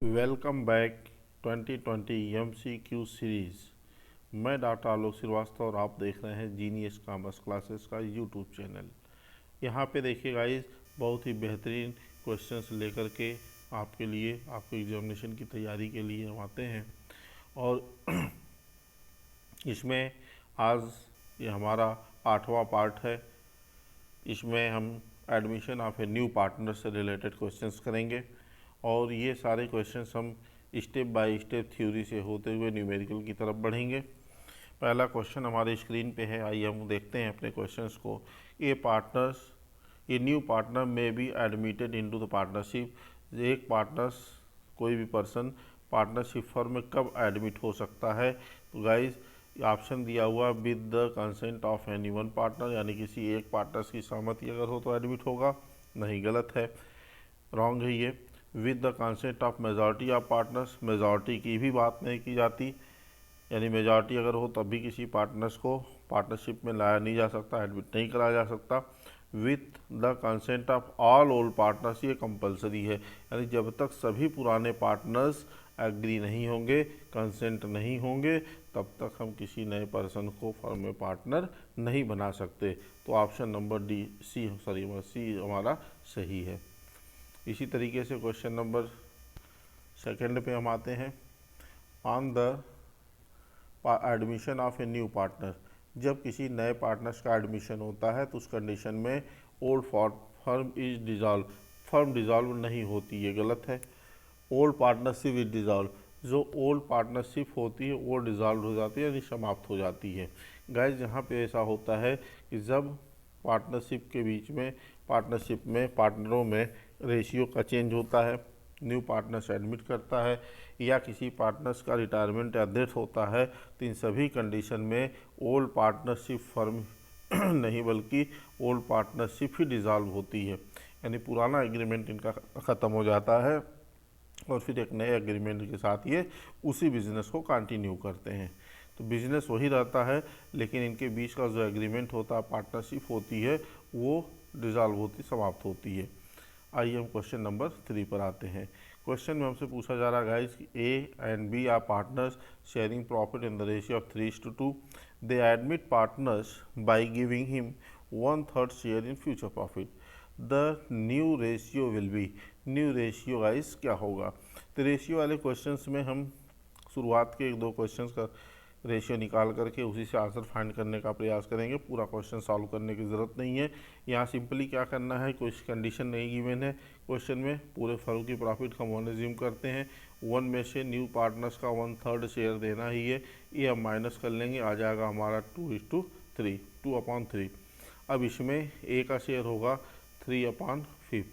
Welcome back 2020 MCQ series. मैं doctor आलोक श्रीवास्तव और आप देख रहे हैं जीनियस कॉमर्स क्लासेस का यूट्यूब चैनल। यहाँ पे देखिए गाइस, बहुत ही बेहतरीन क्वेश्चंस लेकर के आपके लिए, आपके एग्जामिनेशन की तैयारी के लिए हम आते हैं। और इसमें आज ये हमारा 8वां पार्ट है। इसमें हम admission of a new partner से रिलेटेड क्वेश्चंस करेंगे और ये सारे क्वेश्चंस हम स्टेप बाय स्टेप थ्योरी से होते हुए न्यूमेरिकल की तरफ बढ़ेंगे। पहला क्वेश्चन हमारे स्क्रीन पे है, आइए हम देखते हैं अपने क्वेश्चंस को। ए न्यू पार्टनर में be admitted into the partnership. एक पार्टनर्स, कोई भी पर्सन पार्टनरशिप फर्म में कब एडमिट हो सकता है? तो गाइज ऑप्शन दिया हुआ with the consent of any one partner, यानी किसी एक पार्टनर्स की सहमति अगर हो तो एडमिट होगा। नहीं, गलत है, रॉन्ग है ये। With the consent of majority of partners, majority की भी बात नहीं की जाती, यानी मेजॉरिटी अगर हो तब भी किसी पार्टनर्स को पार्टनरशिप में लाया नहीं जा सकता, एडमिट नहीं कराया जा सकता। With the consent of all old partners, ये कंपलसरी है, यानी जब तक सभी पुराने पार्टनर्स एग्री नहीं होंगे, कंसेंट नहीं होंगे, तब तक हम किसी नए पर्सन को फर्म में पार्टनर नहीं बना सकते। तो ऑप्शन नंबर सी हमारा सही है। इसी तरीके से क्वेश्चन नंबर सेकंड पे हम आते हैं। On the admission of a new partner, जब किसी नए पार्टनर्स का एडमिशन होता है तो उस कंडीशन में old firm is dissolve, firm dissolve नहीं होती, ये गलत है। ओल्ड पार्टनरशिप इज डिज़ॉल्व, जो ओल्ड पार्टनरशिप होती है वो डिज़ॉल्व हो जाती है, यानी समाप्त हो जाती है। गाइज यहाँ पे ऐसा होता है कि जब पार्टनरशिप के बीच में, पार्टनरशिप में पार्टनरों में रेशियो का चेंज होता है, न्यू पार्टनर्स एडमिट करता है, या किसी पार्टनर्स का रिटायरमेंट या डेथ होता है, तो इन सभी कंडीशन में ओल्ड पार्टनरशिप फर्म नहीं बल्कि ओल्ड पार्टनरशिप ही डिज़ॉल्व होती है, यानी पुराना एग्रीमेंट इनका ख़त्म हो जाता है और फिर एक नए एग्रीमेंट के साथ ये उसी बिज़नेस को कंटिन्यू करते हैं। तो बिज़नेस वही रहता है, लेकिन इनके बीच का जो एग्रीमेंट होता है, पार्टनरशिप होती है, वो डिज़ॉल्व होती, समाप्त होती है। आइए हम क्वेश्चन नंबर 3 पर आते हैं। क्वेश्चन में हमसे पूछा जा रहा है गाइस कि A and B are partners sharing profit in the ratio of 3:2। They admit partners by giving him 1/3 share in future profit. The new ratio will be, new ratio guys क्या होगा? तो रेशियो वाले questions में हम शुरुआत के 1-2 questions का ratio निकाल करके उसी से आंसर फाइंड करने का प्रयास करेंगे। पूरा क्वेश्चन सॉल्व करने की ज़रूरत नहीं है। यहाँ सिंपली क्या करना है, कोई कंडीशन नहीं गिवन है क्वेश्चन में, पूरे फर्म की प्रॉफिट का हम एज्यूम करते हैं। 1 में से न्यू पार्टनर्स का 1/3 शेयर देना ही है, ये हम माइनस कर लेंगे, आ जाएगा हमारा 2:3, 2/3। अब इसमें ए का शेयर होगा 3/5,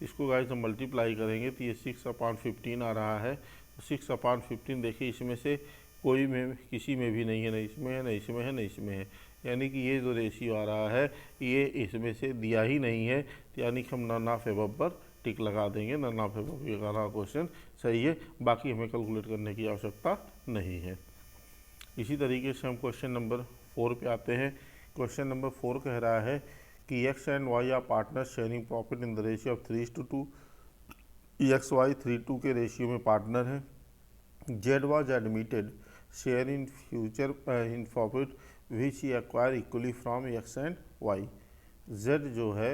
इसको गाइस हम मल्टीप्लाई करेंगे तो ये 6/15 आ रहा है। 6/15 देखिए, इसमें से कोई में, किसी में भी नहीं है, नहीं इसमें है, नहीं इसमें है, नहीं इसमें है, यानी कि ये जो रेशियो आ रहा है ये इसमें से दिया ही नहीं है, यानी कि हम नॉन ऑफ एबव पर टिक लगा देंगे। नॉन ऑफ एबव, ये हमारा क्वेश्चन सही है, बाकी हमें कैलकुलेट करने की आवश्यकता नहीं है। इसी तरीके से हम क्वेश्चन नंबर 4 पे आते हैं। क्वेश्चन नंबर 4 कह रहा है कि X and Y are partner sharing profit in the ratio of 3:2। X Y 3:2 के रेशियो में पार्टनर है। Z was admitted share in future in profit which he acquire equally from X and Y. Z जो है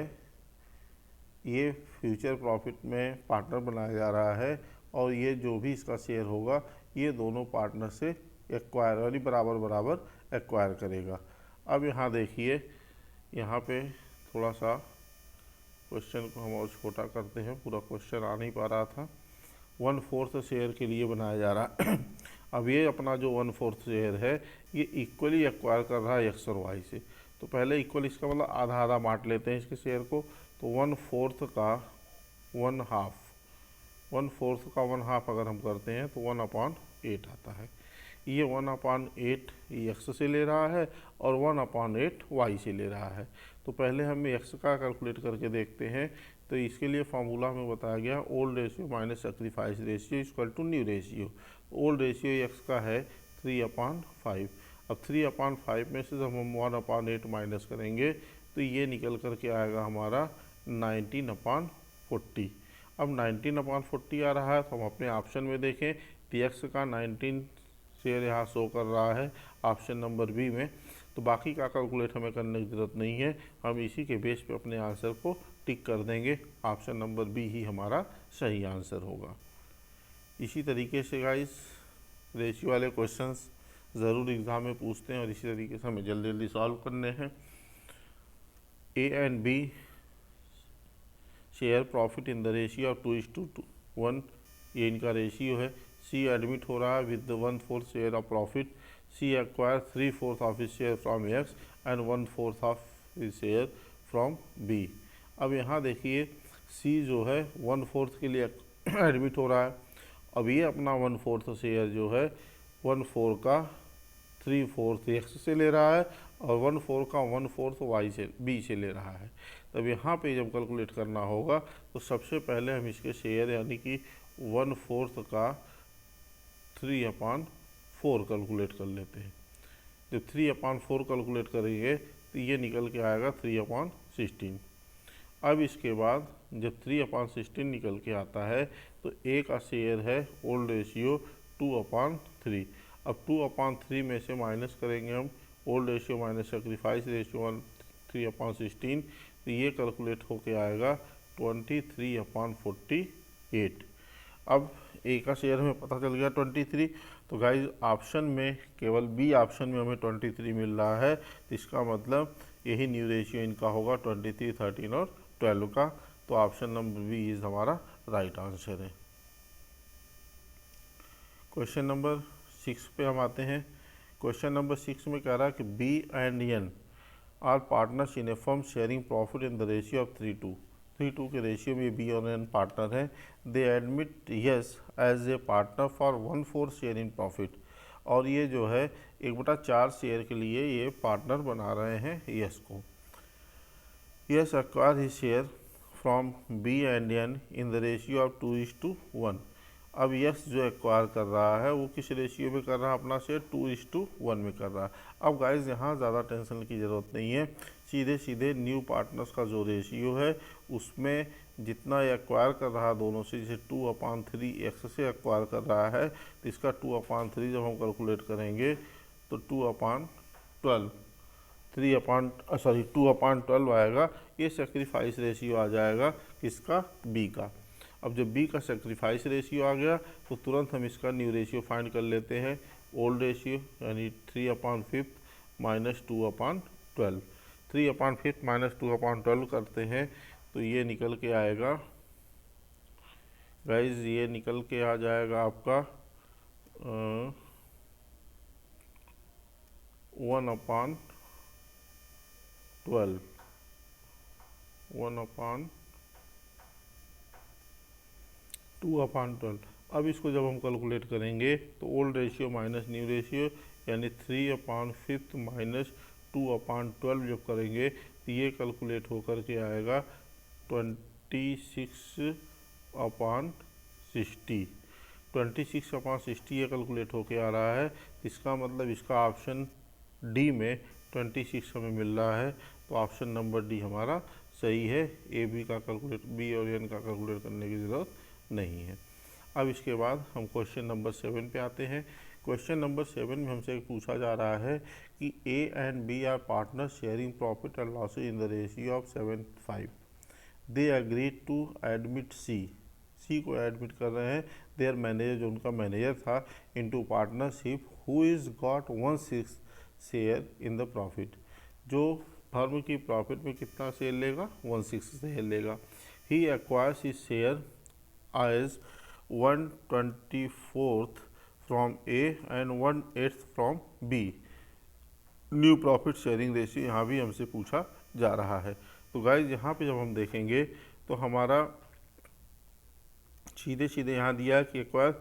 ये future profit में partner बनाया जा रहा है और ये जो भी इसका शेयर होगा ये दोनों पार्टनर से एक्वायर, यानी बराबर बराबर एक्वायर करेगा। अब यहाँ देखिए, यहाँ पे थोड़ा सा क्वेश्चन को हम और छोटा करते हैं, पूरा क्वेश्चन आ नहीं पा रहा था। 1/4 शेयर के लिए बनाया जा रहा है। अब ये अपना जो 1/4 शेयर है ये इक्वली एक्वायर कर रहा है एक्स और वाई से, तो पहले इक्वल, इसका मतलब आधा आधा बांट लेते हैं इसके शेयर को। तो 1/4 का 1/2, 1/4 का 1/2 अगर हम करते हैं तो 1/8 आता है। ये 1/8 एक्स से ले रहा है और 1/8 वाई से ले रहा है। तो पहले हम एक्स का कैलकुलेट करके देखते हैं। तो इसके लिए फार्मूला हमें बताया गया old ratio minus sacrifice ratio equal to new ratio. Old ratio X का है 3/5। अब 3/5 में से जब हम 1/8 माइनस करेंगे तो ये निकल कर के आएगा हमारा 19/40। अब 19/40 आ रहा है, तो हम अपने ऑप्शन में देखें तो एक्स का 19 शेयर यहाँ शो कर रहा है ऑप्शन नंबर बी में। तो बाकी का कैलकुलेट हमें करने की ज़रूरत नहीं है, हम इसी के बेस पे अपने आंसर को टिक कर देंगे। ऑप्शन नंबर बी ही हमारा सही आंसर होगा। इसी तरीके से गाइस रेशियो वाले क्वेश्चंस ज़रूर एग्ज़ाम में पूछते हैं और इसी तरीके से हमें जल्दी जल्दी सॉल्व करने हैं। A and B share profit in the ratio of 2:1, ये इनका रेशियो है। सी एडमिट हो रहा है with 1/4 share of profit. C acquire 3/4 of his share from X and 1/4 of his share from B. अब यहाँ देखिए सी जो है 1/4 के लिए एडमिट हो रहा है। अब ये अपना 1/4 शेयर जो है 1/4 का 3/4 एक्स से ले रहा है और 1/4 का 1/4 वाई से बी से ले रहा है। तब यहाँ पे जब कैलकुलेट करना होगा तो सबसे पहले हम इसके शेयर यानी कि 1/4 का 3/4 कैलकुलेट कर लेते हैं। जब 3/4 कैलकुलेट करेंगे तो ये निकल के आएगा 3/16। अब इसके बाद जब 3/16 निकल के आता है तो ए का शेयर है ओल्ड रेशियो 2/3। अब 2/3 में से माइनस करेंगे हम old ratio minus sacrifice ratio 3/16, तो ये कैलकुलेट होके आएगा 23/48। अब ए का शेयर हमें पता चल गया 23, तो गाइज ऑप्शन में केवल बी ऑप्शन में हमें 23 मिल रहा है, तो इसका मतलब यही न्यू रेशियो इनका होगा 23, 13 और 12 का। तो ऑप्शन नंबर बी इज हमारा राइट आंसर है। क्वेश्चन नंबर 6 पे हम आते हैं। क्वेश्चन नंबर 6 में कह रहा है कि B and N are partners in a firm sharing profit in the ratio of 3:2 के रेशियो में बी और एन पार्टनर हैं। They admit S as a partner for 1/4 share in profit, और ये जो है 1/4 शेयर के लिए ये पार्टनर बना रहे हैं यस को। S acquire his share from B and N in the ratio of 2:1। अब यस जो एक्वायर कर रहा है वो किस रेशियो में कर रहा है अपना शेयर 2:1 में कर रहा है। अब गाइज यहाँ ज़्यादा टेंशन की ज़रूरत नहीं है, सीधे सीधे न्यू पार्टनर्स का जो रेशियो है उसमें जितना एक्वायर कर रहा है दोनों से, जैसे 2/3 एक्स से एक्वायर कर रहा है तो इसका 2/3 जब हम कैलकुलेट करेंगे तो 2/12 2/12 आएगा। ये सेक्रीफाइस रेशियो आ जाएगा किसका, बी का। अब जब बी का सेक्रीफाइस रेशियो आ गया तो तुरंत हम इसका न्यू रेशियो फाइंड कर लेते हैं। ओल्ड रेशियो यानी 3/5 माइनस 2/12, 3/5 माइनस 2/12 करते हैं तो ये निकल के आएगा गाइज, ये निकल के आ जाएगा आपका 1/12 2/12। अब इसको जब हम कैलकुलेट करेंगे तो old ratio minus new ratio यानी 3/5 माइनस 2/12 जब करेंगे तो ये कैलकुलेट होकर के आएगा 26/60। 26/60 ये कैलकुलेट होके आ रहा है। इसका मतलब इसका ऑप्शन डी में 26 हमें मिल रहा है, तो ऑप्शन नंबर डी हमारा सही है। ए बी का कैलकुलेट, बी और एन का कैलकुलेट करने की ज़रूरत नहीं है। अब इसके बाद हम क्वेश्चन नंबर 7 पे आते हैं। क्वेश्चन नंबर 7 में हमसे पूछा जा रहा है कि A and B are partner sharing profit and losses in the ratio of 7:5। They agree to admit C को एडमिट कर रहे हैं देयर मैनेजर, जो उनका मैनेजर था, into partnership who is got 1/6 share in the profit, जो firm की profit में कितना शेयर लेगा, 1/6 शेयर लेगा। He acquires his share as 1/24 from A and 1/8 from B. New profit sharing ratio यहाँ भी हमसे पूछा जा रहा है। तो गाइज यहाँ पे जब हम देखेंगे तो हमारा सीधे सीधे यहाँ दिया है कि एक्वायर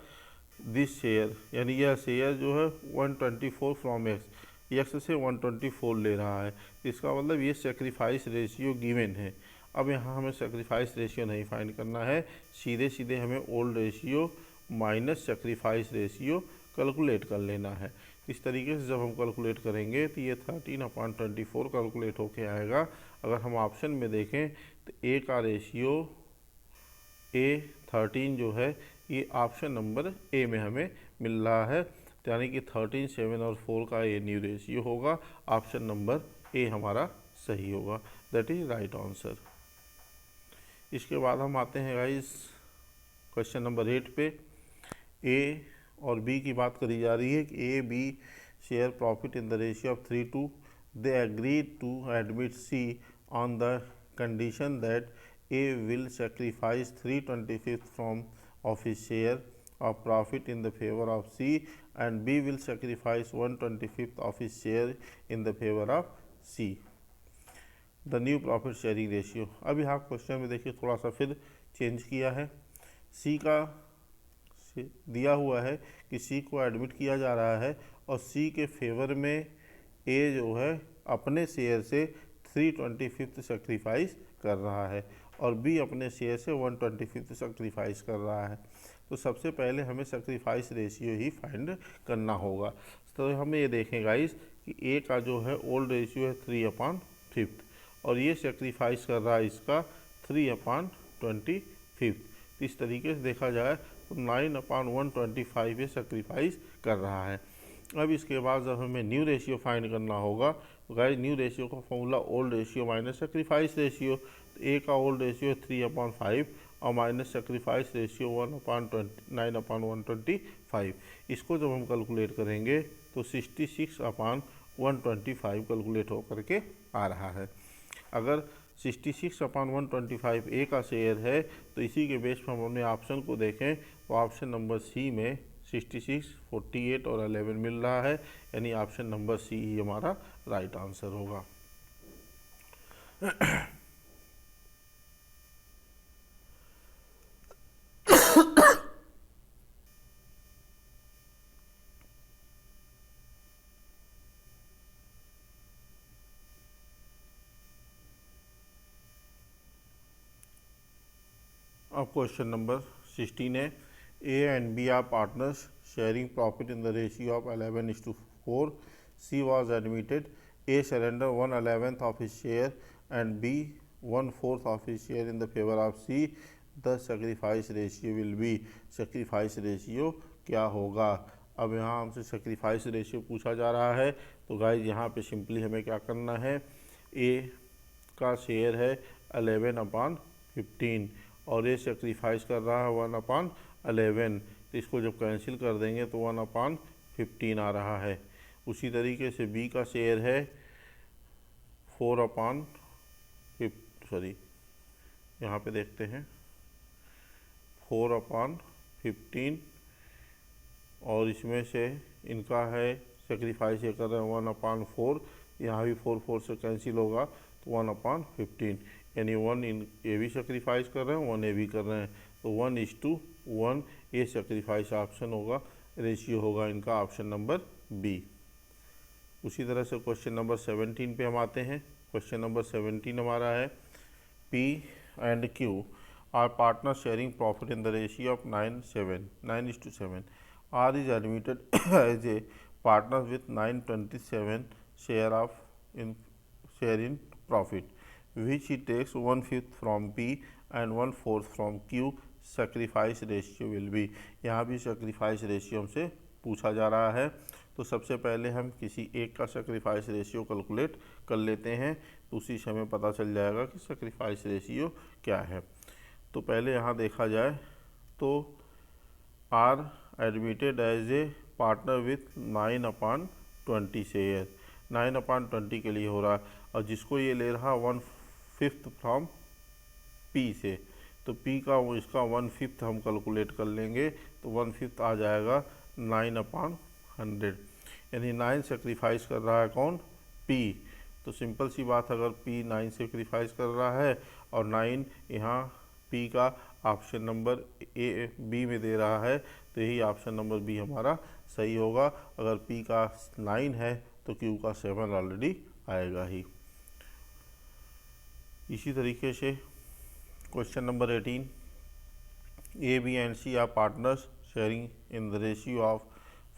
दिस शेयर, यानी यह शेयर जो है 1/24 फ्रॉम एक्स से 1/24 ले रहा है। इसका मतलब ये सेक्रीफाइस रेशियो गिवन है। अब यहाँ हमें सेक्रीफाइस रेशियो नहीं फाइंड करना है, सीधे सीधे हमें old ratio minus sacrifice ratio calculate कर लेना है। इस तरीके से जब हम कैलकुलेट करेंगे तो ये 13/24 कैलकुलेट होके आएगा। अगर हम ऑप्शन में देखें तो ए का रेशियो A13 जो है ये ऑप्शन नंबर ए में हमें मिल रहा है, यानी कि 13, 7 और 4 का ये न्यू रेशियो होगा। ऑप्शन नंबर ए हमारा सही होगा, दैट इज राइट आंसर। इसके बाद हम आते हैं गाइस क्वेश्चन नंबर 8 पे। ए और बी की बात करी जा रही है कि A B share profit in the ratio of 3:2। They agree to admit C on the condition that A will sacrifice 3/25 from of his share of profit in the favor of C and B will sacrifice 1/25 of his share in the favor of C. The new profit sharing ratio। अब यहाँ question में देखिए थोड़ा सा फिर change किया है। C का दिया हुआ है कि C को एडमिट किया जा रहा है और C के फेवर में A जो है अपने शेयर से 3/25 सेक्रीफाइस कर रहा है और B अपने शेयर से 1/25 सेक्रीफाइस कर रहा है। तो सबसे पहले हमें सेक्रीफाइस रेशियो ही फाइंड करना होगा। तो हमें ये देखें गाइस कि ए का जो है ओल्ड रेशियो है 3/5 और ये सेक्रीफाइस कर रहा है इसका 3/25। इस तरीके से देखा जाए तो 9/125 ये सेक्रीफाइस कर रहा है। अब इसके बाद जब हमें न्यू रेशियो फाइंड करना होगा तो गाइस न्यू रेशियो का formula old ratio minus sacrifice ratio. तो ए का ओल्ड रेशियो है 3/5 और माइनस सेक्रीफाइस रेशियो 9/125। इसको जब हम कैलकुलेट करेंगे तो 66/125 कैलकुलेट होकर के आ रहा है। अगर 66/125 ए का शेयर है तो इसी के बेस पर हम अपने ऑप्शन को देखें तो ऑप्शन नंबर सी में 66, 48 और 11 मिल रहा है, यानी ऑप्शन नंबर सी ही हमारा राइट आंसर होगा। अब क्वेश्चन नंबर 16 है। A and B are partners sharing profit in the ratio of 11:4। C was admitted. A surrender 1/11 of his share and B 1/4 of his share in the favour of C. The sacrifice ratio will be. Sacrifice ratio क्या होगा? अब यहाँ हमसे sacrifice ratio पूछा जा रहा है तो गाइज यहाँ पे सिंपली हमें क्या करना है, ए का शेयर है 11/15 और ये सेक्रीफाइस कर रहा है 1/11। तो इसको जब कैंसिल कर देंगे तो 1/15 आ रहा है। उसी तरीके से बी का शेयर है 4/15 यहाँ पे देखते हैं 4/15 और इसमें से इनका है सेक्रीफाइस ये कर रहे हैं 1/4। यहाँ भी 4 से कैंसिल होगा तो 1/15, यानी 1 ये भी सेक्रीफाइस कर रहे हैं 1 ये भी कर रहे हैं, तो 1:1 ये सेक्रीफाइस ऑप्शन होगा, रेशियो होगा इनका ऑप्शन नंबर बी। उसी तरह से क्वेश्चन नंबर 17 पे हम आते हैं। क्वेश्चन नंबर 17 हमारा है P and Q are partner sharing profit in the ratio of 9:7 R is admitted as a partner with 927 share in profit which he takes 1/5 from P and 1/4 from Q। sacrifice ratio will be। यहाँ भी sacrifice ratio हमसे पूछा जा रहा है तो सबसे पहले हम किसी एक का sacrifice ratio कैलकुलेट कर लेते हैं तो उसी से हमें पता चल जाएगा कि sacrifice ratio क्या है। तो पहले यहाँ देखा जाए तो R admitted as a partner with 9/20 share 9/20 के लिए हो रहा है और जिसको ये ले रहा 1/5 फ्रॉम P से, तो P का इसका 1/5 हम कैलकुलेट कर लेंगे तो 1/5 आ जाएगा 9/100, यानी 9 सेक्रीफाइस कर रहा है कौन? P। तो सिंपल सी बात, अगर P 9 सेक्रीफाइस कर रहा है और 9 यहाँ P का ऑप्शन नंबर ए बी में दे रहा है तो यही ऑप्शन नंबर बी हमारा सही होगा। अगर P का 9 है तो Q का 7 ऑलरेडी आएगा ही। इसी तरीके से question number 18 A B and C are partners sharing in the ratio of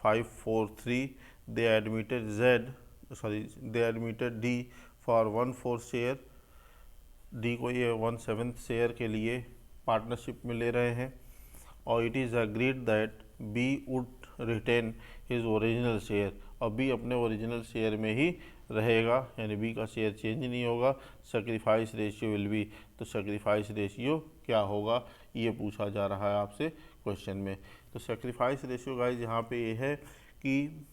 5:4 they admitted D for 1/4 share. D को ये 1/7 शेयर के लिए पार्टनरशिप में ले रहे हैं और it is agreed that B would retain his original share, और बी अपने ओरिजिनल शेयर में ही रहेगा, यानी बी का शेयर चेंज नहीं होगा। सेक्रीफाइस रेशियो विल बी, तो सेक्रीफाइस रेशियो क्या होगा ये पूछा जा रहा है आपसे क्वेश्चन में। तो सेक्रीफाइस रेशियो गाइस यहाँ पे ये है कि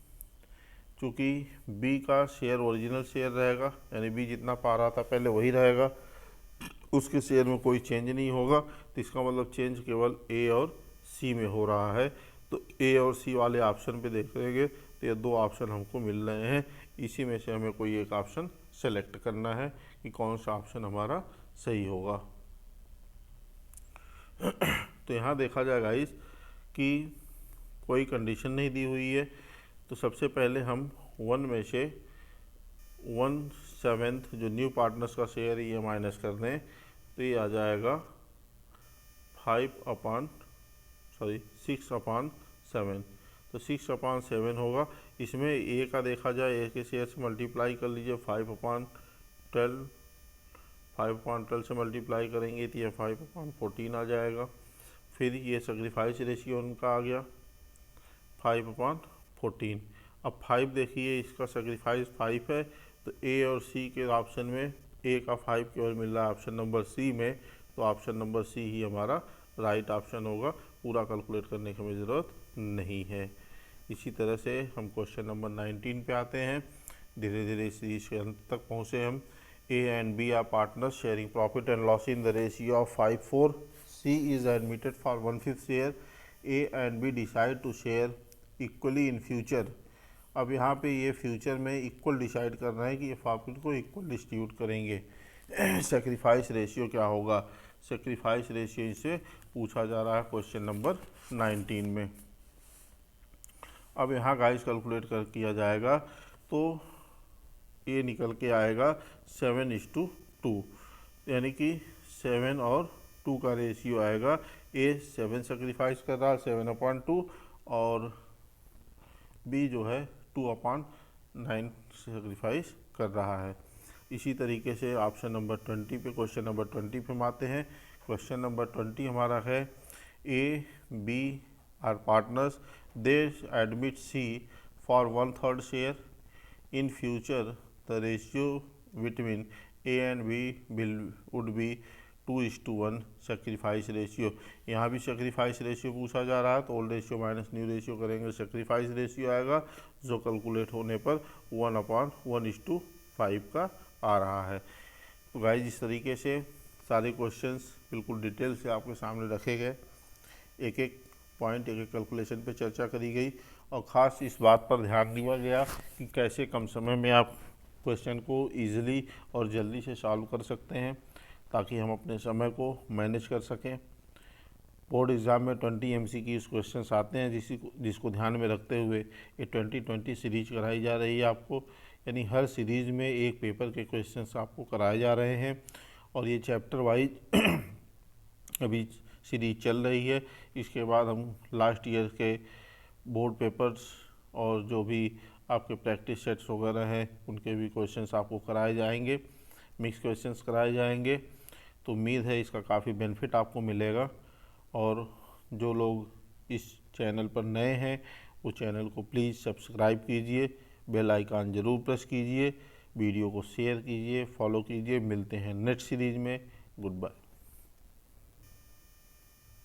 चूँकि बी का शेयर ओरिजिनल शेयर रहेगा, यानी बी जितना पा रहा था पहले वही रहेगा, उसके शेयर में कोई चेंज नहीं होगा, तो इसका मतलब चेंज केवल ए और सी में हो रहा है। तो ए और सी वाले ऑप्शन पे देखेंगे तो ये 2 ऑप्शन हमको मिल रहे हैं, इसी में से हमें कोई एक ऑप्शन सेलेक्ट करना है कि कौन सा ऑप्शन हमारा सही होगा। तो यहाँ देखा जाए गाइस कि कोई कंडीशन नहीं दी हुई है, तो सबसे पहले हम 1 में से 1/7 जो न्यू पार्टनर्स का शेयर ये माइनस कर दें, तो ये आ जाएगा 6/7। तो 6/7 होगा। इसमें ए का देखा जाए, ए के शेयर से मल्टीप्लाई कर लीजिए 5/12, 5/12 से मल्टीप्लाई करेंगे तो ये 5/14 आ जाएगा। फिर ये सेक्रीफाइस रेशियो उनका आ गया 5/14। अब 5 देखिए इसका सेक्रीफाइस 5 है, तो ए और सी के ऑप्शन में ए का 5 केवल मिल रहा है ऑप्शन नंबर सी में, तो ऑप्शन नंबर सी ही हमारा राइट ऑप्शन होगा, पूरा कैलकुलेट करने की हमें ज़रूरत नहीं है। इसी तरह से हम क्वेश्चन नंबर 19 पे आते हैं। धीरे धीरे सीरीज के अंत तक पहुँचे हम। A and B are partners sharing profit and loss in the ratio of 5:4। C is admitted for 1/5 share. A and B decide to share equally in future. अब यहाँ पे ये फ्यूचर में इक्वल डिसाइड करना है कि ये प्रॉफिट को इक्वल डिस्ट्रीब्यूट करेंगे। सेक्रीफाइस रेशियो क्या होगा, सेक्रीफाइस रेशियो इसे पूछा जा रहा है क्वेश्चन नंबर 19 में। अब यहाँ गाइस कैलकुलेट कर किया जाएगा तो ये निकल के आएगा 7:2, यानी कि 7 और 2 का रेशियो आएगा। ए 7 सेक्रीफाइस कर रहा है 7/2, और बी जो है 2/9 सेक्रीफाइस कर रहा है। इसी तरीके से ऑप्शन नंबर 20 पे, क्वेश्चन नंबर 20 पे हम आते हैं। क्वेश्चन नंबर 20 हमारा है A B are partners, they admit C for 1/3 share. In future the ratio between A and B would be 2:1 sacrifice ratio. यहाँ भी सेक्रीफाइस रेशियो पूछा जा रहा है, तो old ratio minus new ratio करेंगे, सेक्रीफाइस रेशियो आएगा जो कैलकुलेट होने पर 1/1:5 का आ रहा है। तो गाइस इस तरीके से सारे क्वेश्चंस बिल्कुल डिटेल से आपके सामने रखे गए, एक एक पॉइंट एक एक कैलकुलेशन पे चर्चा करी गई, और ख़ास इस बात पर ध्यान दिया गया कि कैसे कम समय में आप क्वेश्चन को ईजिली और जल्दी से सॉल्व कर सकते हैं, ताकि हम अपने समय को मैनेज कर सकें। बोर्ड एग्ज़ाम में 20 MCQ क्वेश्चंस आते हैं, जिसको ध्यान में रखते हुए ये 2020 सीरीज कराई जा रही है आपको, यानी हर सीरीज़ में एक पेपर के क्वेश्चंस आपको कराए जा रहे हैं, और ये चैप्टर वाइज अभी सीरीज चल रही है। इसके बाद हम लास्ट ईयर के बोर्ड पेपर्स और जो भी आपके प्रैक्टिस सेट्स वगैरह हैं उनके भी क्वेश्चंस आपको कराए जाएंगे, मिक्स क्वेश्चंस कराए जाएंगे। तो उम्मीद है इसका काफ़ी बेनिफिट आपको मिलेगा, और जो लोग इस चैनल पर नए हैं वो चैनल को प्लीज़ सब्सक्राइब कीजिए, बेल आइकन ज़रूर प्रेस कीजिए, वीडियो को शेयर कीजिए, फॉलो कीजिए। मिलते हैं नेक्स्ट सीरीज़ में। Good bye.